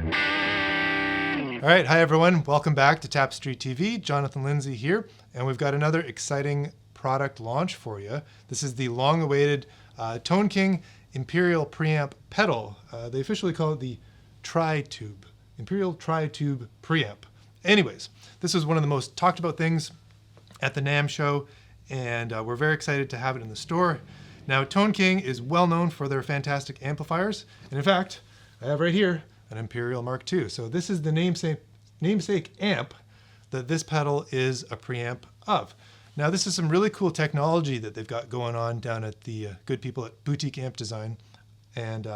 All right, hi everyone. Welcome back to Tapestry TV. Jonathan Lindsay here, and we've got another exciting product launch for you. This is the long-awaited Tone King Imperial Preamp pedal. They officially call it the Tri-Tube, Imperial Tri-Tube Preamp. Anyways, this is one of the most talked about things at the NAMM show, and we're very excited to have it in the store. Now, Tone King is well known for their fantastic amplifiers, and in fact, I have right here an Imperial Mark II. So this is the namesake amp that this pedal is a preamp of. Now, this is some really cool technology that they've got going on down at the good people at Boutique Amp Design and,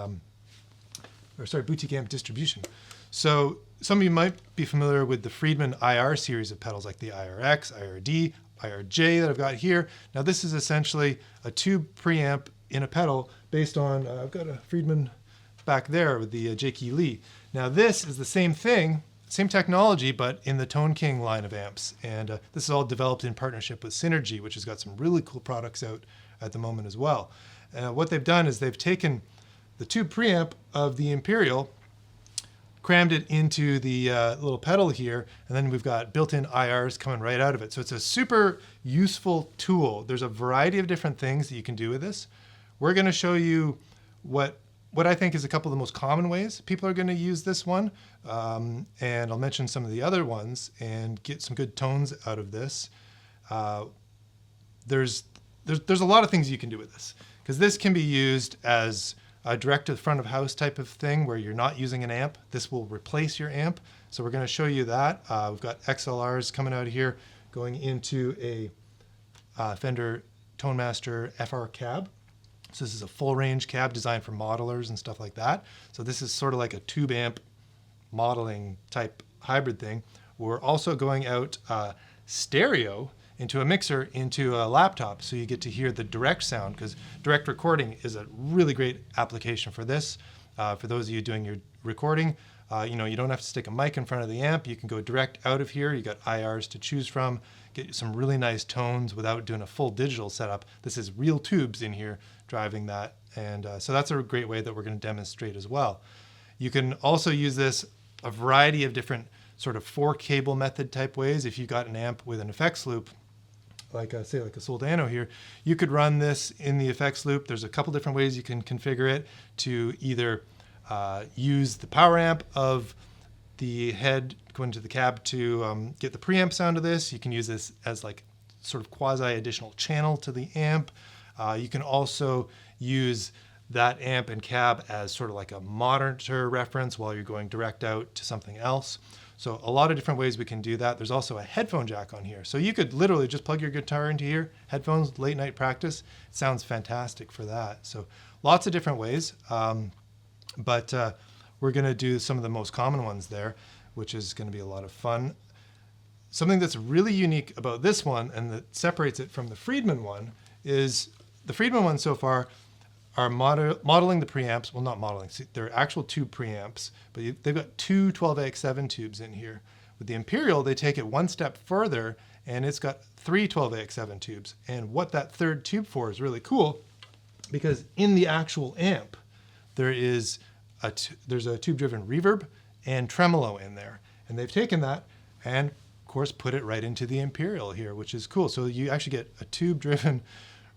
Boutique Amp Distribution. So some of you might be familiar with the Friedman IR series of pedals like the IRX, IRD, IRJ that I've got here. Now, this is essentially a tube preamp in a pedal based on, I've got a Friedman back there with the J.K. Lee. Now, this is the same thing, same technology, but in the Tone King line of amps. And this is all developed in partnership with Synergy, which has got some really cool products out at the moment as well. What they've done is they've taken the tube preamp of the Imperial, crammed it into the little pedal here, and then we've got built-in IRs coming right out of it. So it's a super useful tool. There's a variety of different things that you can do with this. We're going to show you what I think is a couple of the most common ways people are going to use this one, and I'll mention some of the other ones and get some good tones out of this. There's a lot of things you can do with this, because this can be used as a direct to the front of house type of thing where you're not using an amp. This will replace your amp. So we're going to show you that. We've got XLRs coming out of here going into a Fender Tone Master FR cab. So this is a full range cab designed for modelers and stuff like that. So this is sort of like a tube amp modeling type hybrid thing. We're also going out stereo into a mixer into a laptop, so you get to hear the direct sound, because direct recording is a really great application for this. For those of you doing your recording, you don't have to stick a mic in front of the amp. You can go direct out of here. You got IRs to choose from, get some really nice tones without doing a full digital setup. This is real tubes in here driving that, and so that's a great way that we're going to demonstrate as well. You can also use this a variety of different sort of 4-cable method type ways. If you've got an amp with an effects loop, like say like a Soldano here, you could run this in the effects loop. There's a couple different ways you can configure it to either use the power amp of the head going to the cab to get the preamp sound of this. You can use this as like sort of quasi additional channel to the amp. You can also use that amp and cab as sort of like a monitor reference while you're going direct out to something else. So a lot of different ways we can do that. There's also a headphone jack on here. So you could literally just plug your guitar into here, headphones, late night practice. It sounds fantastic for that. So lots of different ways. But we're going to do some of the most common ones there, which is going to be a lot of fun. Something that's really unique about this one and that separates it from the Friedman one is the Friedman one so far are modeling the preamps. Well, not modeling, they're actual tube preamps, but they've got two 12AX7 tubes in here. With the Imperial, they take it one step further, and it's got three 12AX7 tubes. And what that third tube for is really cool, because in the actual amp, there's a tube-driven reverb and tremolo in there. And they've taken that and, of course, put it right into the Imperial here, which is cool. So you actually get a tube-driven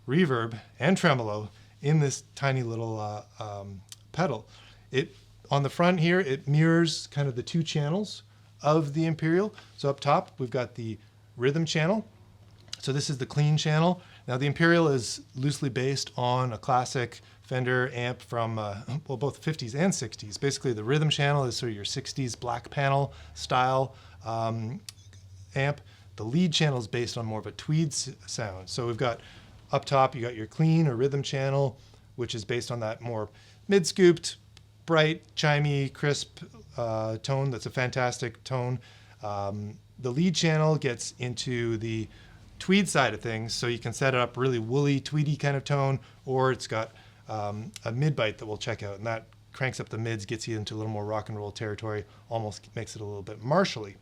reverb and tremolo in this tiny little pedal. On the front here, it mirrors kind of the two channels of the Imperial. So up top, we've got the rhythm channel. So this is the clean channel. Now the Imperial is loosely based on a classic Fender amp from, both the 50s and 60s. Basically, the rhythm channel is sort of your 60s black panel style amp. The lead channel is based on more of a tweed sound. So we've got up top, you got your clean or rhythm channel, which is based on that more mid-scooped, bright, chimey, crisp tone. That's a fantastic tone. The lead channel gets into the tweed side of things, so you can set it up really woolly, tweedy kind of tone, or it's got a mid-bite that we'll check out, and that cranks up the mids, gets you into a little more rock and roll territory, almost makes it a little bit martially.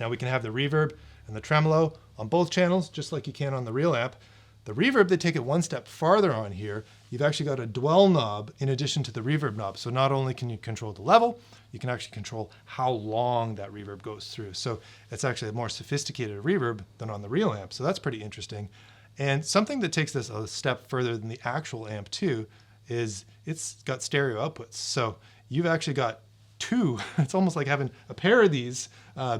Now we can have the reverb and the tremolo on both channels, just like you can on the real amp. The reverb, they take it one step farther on here you've actually got a dwell knob in addition to the reverb knob. So not only can you control the level, you can actually control how long that reverb goes through. So it's actually a more sophisticated reverb than on the real amp. So that's pretty interesting. And something that takes this a step further than the actual amp too is it's got stereo outputs. So you've actually got two. It's almost like having a pair of these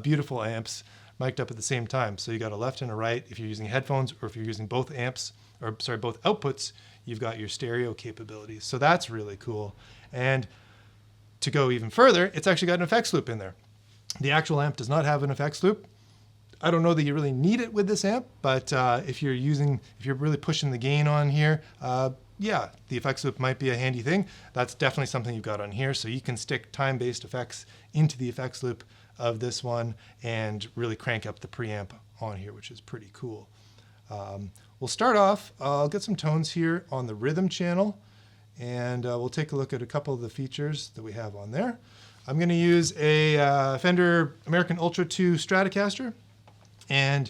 beautiful amps mic'd up at the same time. So you got a left and a right if you're using headphones, or if you're using both amps, or sorry, both outputs, you've got your stereo capabilities. So that's really cool. And to go even further, it's actually got an effects loop in there. The actual amp does not have an effects loop. I don't know that you really need it with this amp, but if you're really pushing the gain on here, yeah, the effects loop might be a handy thing. That's definitely something you've got on here. So you can stick time-based effects into the effects loop of this one and really crank up the preamp on here, which is pretty cool. We'll start off, I'll get some tones here on the rhythm channel, and we'll take a look at a couple of the features that we have on there. I'm going to use a Fender American Ultra 2 Stratocaster, and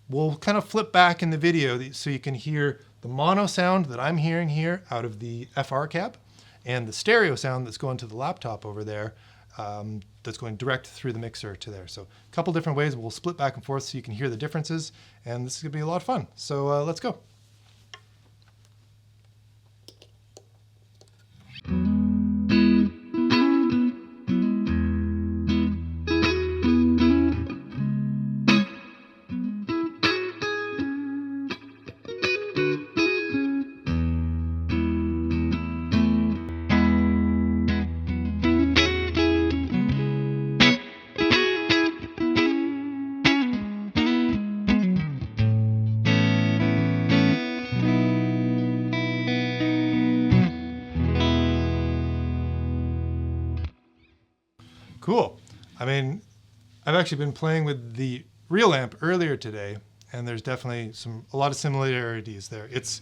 we'll kind of flip back in the video so you can hear the mono sound that I'm hearing here out of the FR cab, and the stereo sound that's going to the laptop over there, that's going direct through the mixer to there. So a couple different ways. We'll split back and forth so you can hear the differences, and this is going to be a lot of fun. So let's go. Cool. I mean, I've actually been playing with the real amp earlier today, and there's definitely a lot of similarities there. It's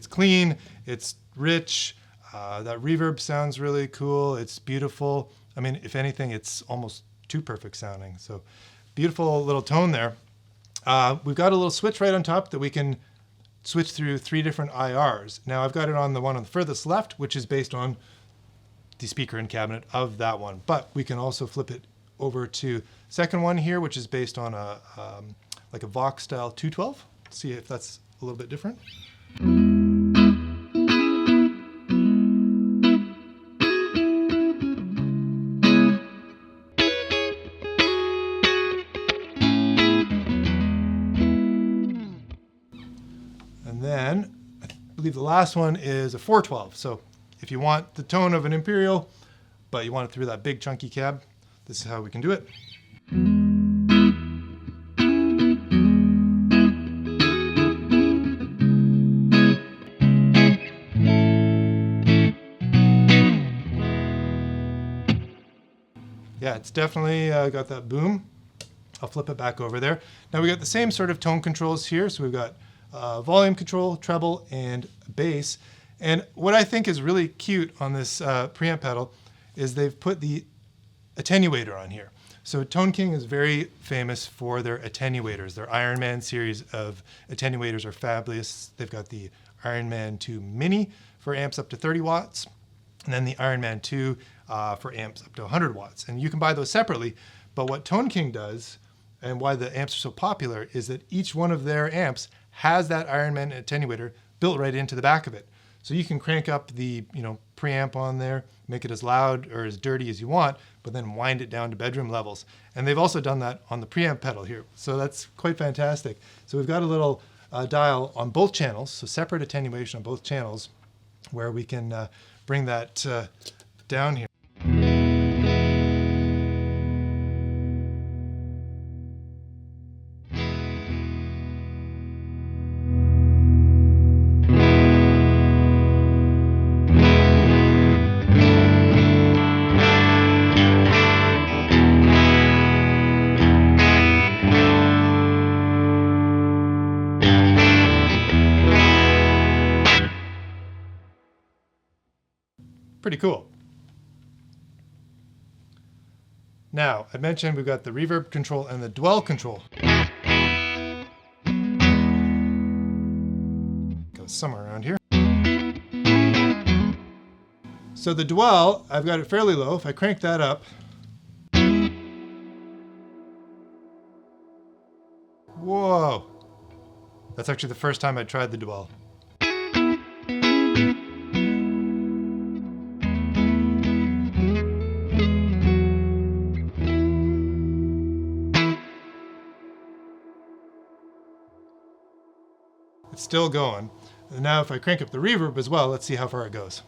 clean, it's rich, that reverb sounds really cool, it's beautiful. I mean, if anything, it's almost too perfect sounding. So beautiful little tone there. We've got a little switch right on top that we can switch through 3 different IRs. Now I've got it on the one on the furthest left, which is based on the speaker and cabinet of that one, but we can also flip it over to second one here, which is based on a like a Vox style 212. See if that's a little bit different. And then I believe the last one is a 412. So if you want the tone of an Imperial, but you want it through that big chunky cab, this is how we can do it. Yeah, it's definitely got that boom. I'll flip it back over there. Now we got the same sort of tone controls here. So we've got volume control, treble, and bass. And what I think is really cute on this preamp pedal is they've put the attenuator on here. So Tone King is very famous for their attenuators. Their Iron Man series of attenuators are fabulous. They've got the Iron Man 2 Mini for amps up to 30 watts, and then the Iron Man 2 for amps up to 100 watts. And you can buy those separately, but what Tone King does, and why the amps are so popular, is that each one of their amps has that Iron Man attenuator built right into the back of it. So you can crank up the preamp on there, make it as loud or as dirty as you want, but then wind it down to bedroom levels. And they've also done that on the preamp pedal here. So that's quite fantastic. So we've got a little dial on both channels, so separate attenuation on both channels, where we can bring that down here. Pretty cool. Now, I mentioned we've got the reverb control and the dwell control. Goes somewhere around here. So the dwell, I've got it fairly low. If I crank that up, whoa. That's actually the first time I tried the dwell. It's still going. And now if I crank up the reverb as well, let's see how far it goes.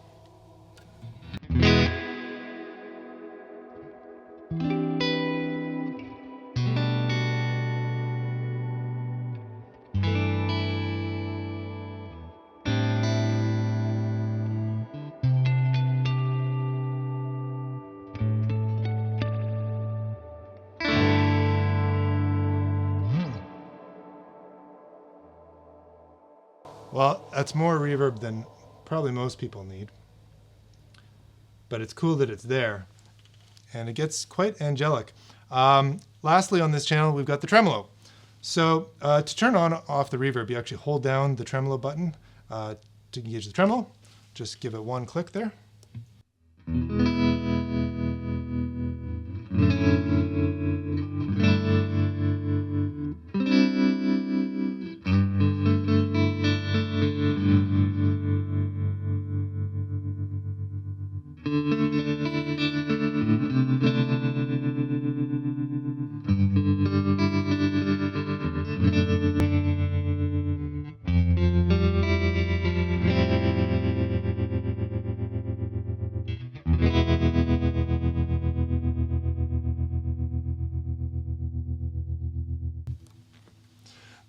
Well, that's more reverb than probably most people need, but it's cool that it's there, and it gets quite angelic. Lastly, on this channel, we've got the tremolo. So to turn on off the reverb, you actually hold down the tremolo button to engage the tremolo. Just give it one click there.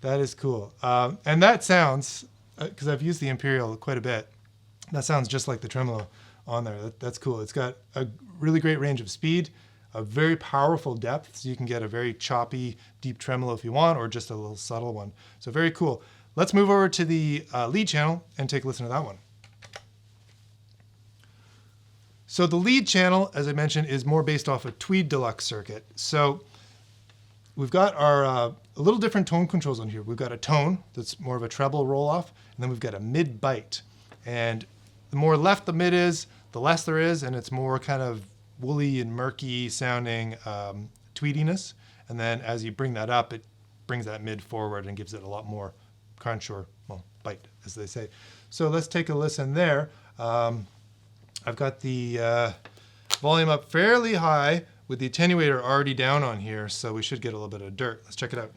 That is cool. And that sounds, because I've used the Imperial quite a bit, that sounds just like the tremolo on there. That's cool. It's got a really great range of speed, a very powerful depth, so you can get a very choppy, deep tremolo if you want, or just a little subtle one. So very cool. Let's move over to the lead channel and take a listen to that one. So the lead channel, as I mentioned, is more based off a Tweed Deluxe circuit. So we've got our a little different tone controls on here. We've got a tone that's more of a treble roll off, and then we've got a mid bite. And the more left the mid is, the less there is, and it's more kind of woolly and murky sounding tweediness. And then as you bring that up, it brings that mid forward and gives it a lot more crunch, or, well, bite, as they say. So let's take a listen there. I've got the volume up fairly high with the attenuator already down on here, so we should get a little bit of dirt. Let's check it out.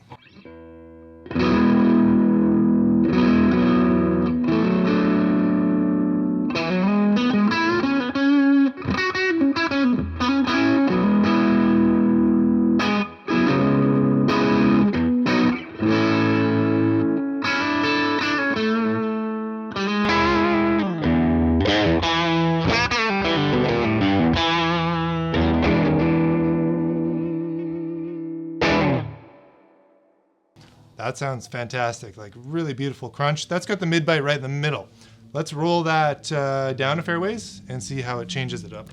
That sounds fantastic, like really beautiful crunch. That's got the mid bite right in the middle. Let's roll that down a fair ways and see how it changes it up.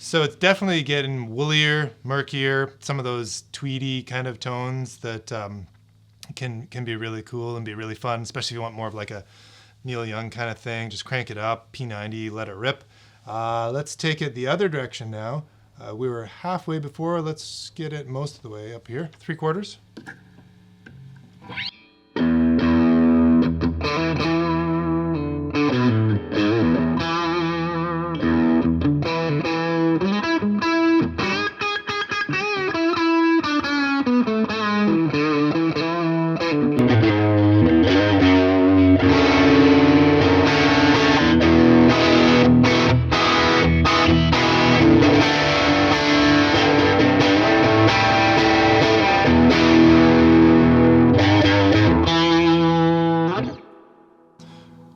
So it's definitely getting woollier, murkier, some of those tweedy kind of tones that can be really cool and be really fun, especially if you want more of like a Neil Young kind of thing. Just crank it up, P90, let it rip. Let's take it the other direction now. We were halfway before. Let's get it most of the way up here, 3/4.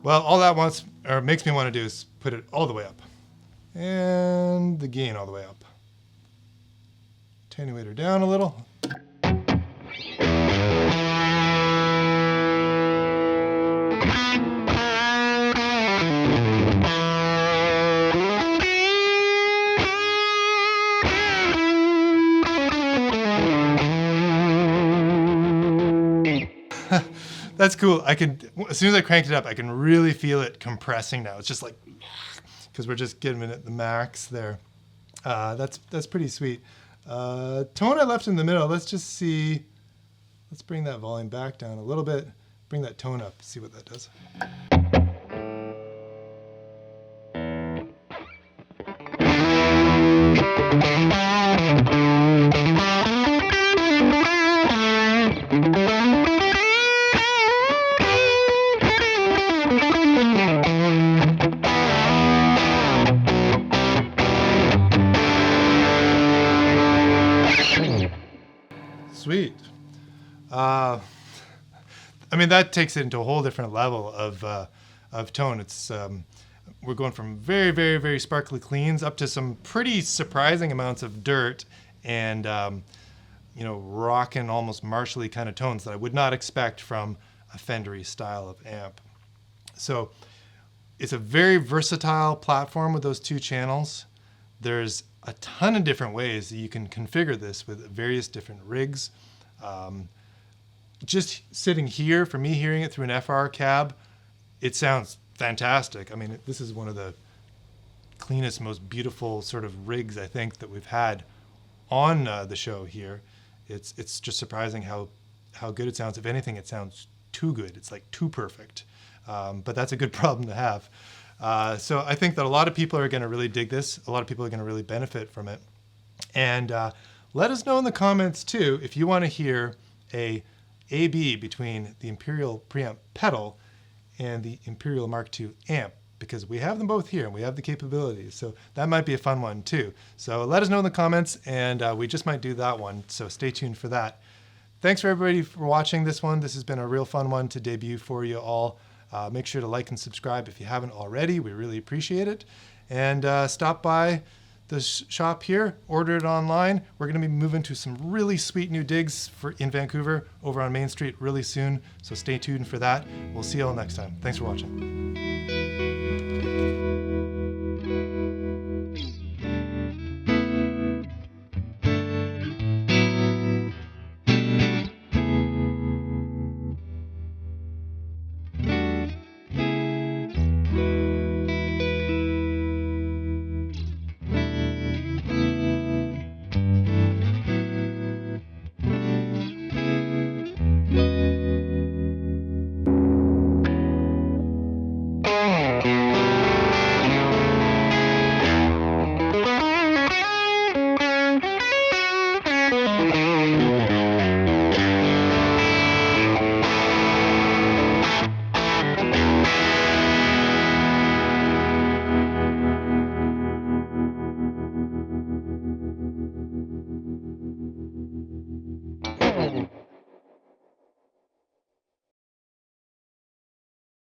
Well, all that wants, or makes me want to do is put it all the way up. And the gain all the way up. Attenuator down a little. That's cool. I can, as soon as I cranked it up, I can really feel it compressing now. It's just like, because we're just giving it the max there. That's pretty sweet. Tone I left in the middle. Let's just see. Let's bring that volume back down a little bit. Bring that tone up, see what that does. Sweet. I mean, that takes it into a whole different level of tone. It's we're going from very, very, very sparkly cleans up to some pretty surprising amounts of dirt and you know, rockin', almost martially kind of tones that I would not expect from a Fender-y style of amp. So it's a very versatile platform with those two channels. There's a ton of different ways that you can configure this with various different rigs. Just sitting here, for me hearing it through an FR cab, it sounds fantastic. I mean, this is one of the cleanest, most beautiful sort of rigs I think that we've had on the show here. It's just surprising how good it sounds. If anything, it sounds too good. It's like too perfect. But that's a good problem to have. So I think that a lot of people are going to really dig this. A lot of people are going to really benefit from it. And let us know in the comments too if you want to hear a AB between the Imperial Preamp pedal and the Imperial Mark II amp, because we have them both here and we have the capabilities. So that might be a fun one too. So let us know in the comments, and we just might do that one. So stay tuned for that. Thanks for everybody for watching this one. This has been a real fun one to debut for you all. Make sure to like and subscribe if you haven't already. We really appreciate it. And stop by the shop here, order it online. We're going to be moving to some really sweet new digs in Vancouver over on Main Street really soon. So stay tuned for that. We'll see you all next time. Thanks for watching.